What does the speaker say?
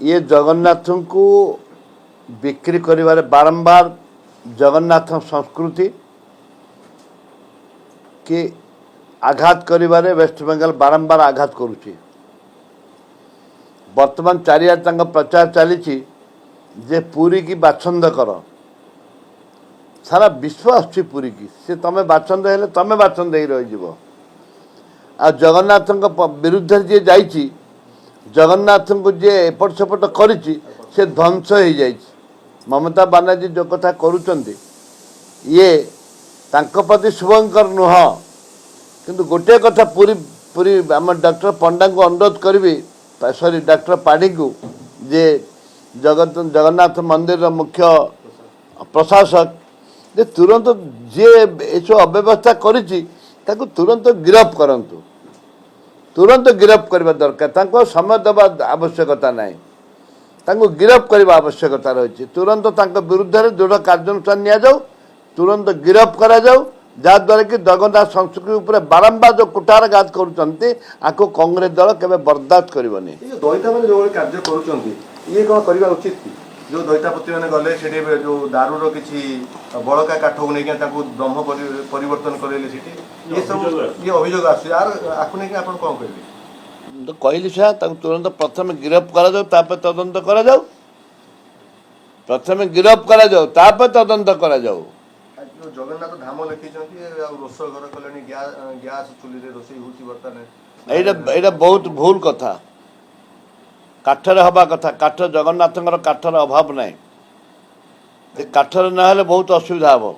ये जगन्नाथ को बिक्री कर बारंबार जगन्नाथ संस्कृति कि आघात करिबारे वेस्ट बेंगल बारंबार आघात करुच्ची। वर्तमान चारियार प्रचार चली जे पुरी की बाछंद कर सारा विश्व आसुची पुरी की से तमें बाछंद हेले तमें बाछंद ही रही आ जगन्नाथ विरुद्ध जी जाइची जगन्नाथ को जे एपट सेपट करिची से ध्वंस हो जाइए। ममता बानार्जी जो कथा करुचंती ये तांको प्रति शुभंकर नुह किंतु गोटे कथा पूरी पूरी आम डॉक्टर पंडा को अनुरोध करी सॉरी डॉक्टर पाढ़ी को जे जगन्नाथ मंदिर मुख्य प्रशासक जे तुरंत जे ये अव्यवस्था करिची ताको तुरंत गिरफ करंतु तुरंत गिरफ करबा दरकार तांको समय देवा आवश्यकता नहीं तांको गिरफ करबा आवश्यकता रही तुरंत तांको विरुद्ध रे दृढ़ कार्यानुष्ठान निया जाऊ तुरंत गिरफ करा जाऊ जहाद्वारा कि जगन्नाथ संस्कृति उपर बारंबार जो कुठारघात करुँचे आपको कांग्रेस दल केवे बर्दाश्त करबनी। दईता मैंने जो कार्य करुँच ये कौन करवा उचित कि जो दईतापति मैंने गले से जो दारूर किसी बड़का काठ को लेकिन ब्रह्म परिवर्तन करेले ये सब ये अभियोग आपको नहीं आप कौन कहले तो कहली से तुरंत प्रथम गिरफ करा जाऊ तापर तदंत करा जाऊ प्रथम गिरफ करा जाऊ तापर तदंत करा जाऊ। जगन्नाथ धाम लिखी रोष घर कले गैस चुली रोषे बर्तमान यहाँ बहुत भूल कथा काठर हवा कथा काठ जगन्नाथ काठर अभाव ना काठर ना बहुत असुविधा हम।